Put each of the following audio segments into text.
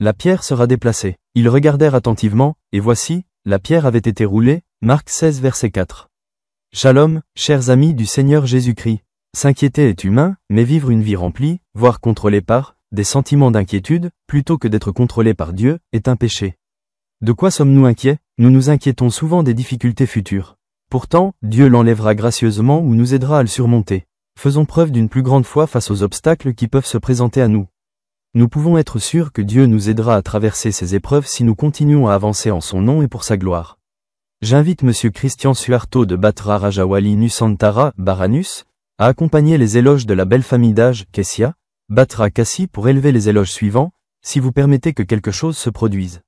la pierre sera déplacée. Ils regardèrent attentivement, et voici, la pierre avait été roulée, Marc 16 verset 4. Shalom, chers amis du Seigneur Jésus-Christ. S'inquiéter est humain, mais vivre une vie remplie, voire contrôlée par des sentiments d'inquiétude, plutôt que d'être contrôlé par Dieu, est un péché. De quoi sommes-nous inquiets? Nous nous inquiétons souvent des difficultés futures. Pourtant, Dieu l'enlèvera gracieusement ou nous aidera à le surmonter. Faisons preuve d'une plus grande foi face aux obstacles qui peuvent se présenter à nous. Nous pouvons être sûrs que Dieu nous aidera à traverser ces épreuves si nous continuons à avancer en son nom et pour sa gloire. J'invite Monsieur Christian Suharto de Batra Rajawali Nusantara, Baranus, à accompagner les éloges de la belle famille d'âge, Kessia, Batra Kassi pour élever les éloges suivants, si vous permettez que quelque chose se produise.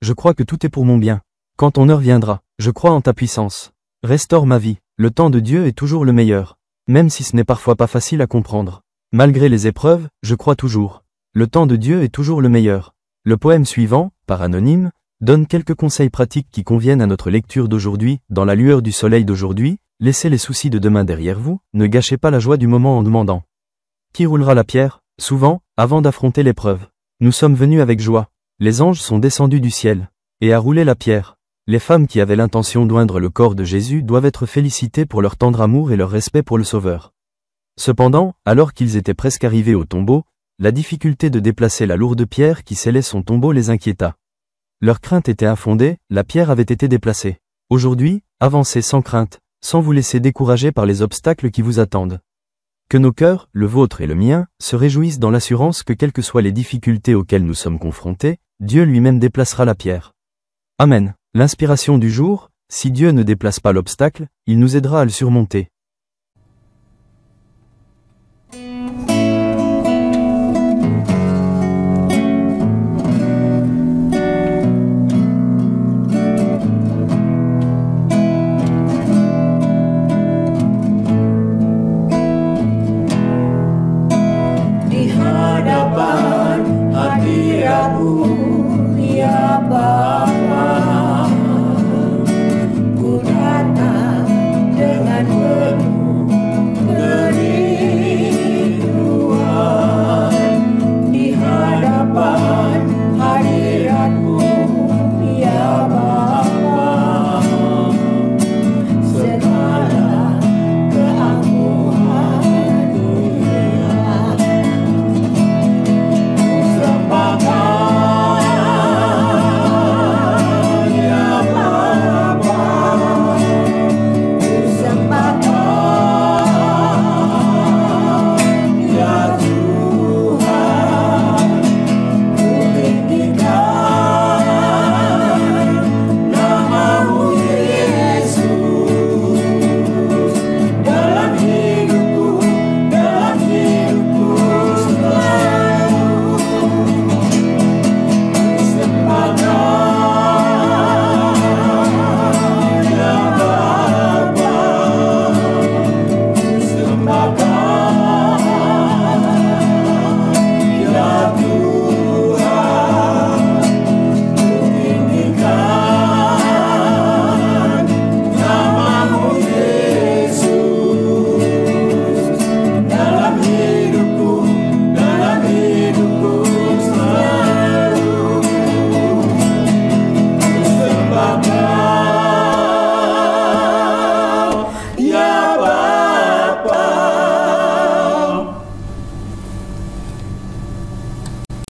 Je crois que tout est pour mon bien. Quand ton heure viendra, je crois en ta puissance. Restaure ma vie. Le temps de Dieu est toujours le meilleur. Même si ce n'est parfois pas facile à comprendre. Malgré les épreuves, je crois toujours. Le temps de Dieu est toujours le meilleur. Le poème suivant, par Anonyme, donne quelques conseils pratiques qui conviennent à notre lecture d'aujourd'hui. Dans la lueur du soleil d'aujourd'hui, laissez les soucis de demain derrière vous, ne gâchez pas la joie du moment en demandant. Qui roulera la pierre? Souvent, avant d'affronter l'épreuve. Nous sommes venus avec joie. Les anges sont descendus du ciel, et à rouler la pierre. Les femmes qui avaient l'intention d'oindre le corps de Jésus doivent être félicitées pour leur tendre amour et leur respect pour le Sauveur. Cependant, alors qu'ils étaient presque arrivés au tombeau, la difficulté de déplacer la lourde pierre qui scellait son tombeau les inquiéta. Leur crainte était infondée, la pierre avait été déplacée. Aujourd'hui, avancez sans crainte, sans vous laisser décourager par les obstacles qui vous attendent. Que nos cœurs, le vôtre et le mien, se réjouissent dans l'assurance que quelles que soient les difficultés auxquelles nous sommes confrontés, Dieu lui-même déplacera la pierre. Amen. L'inspiration du jour, si Dieu ne déplace pas l'obstacle, il nous aidera à le surmonter.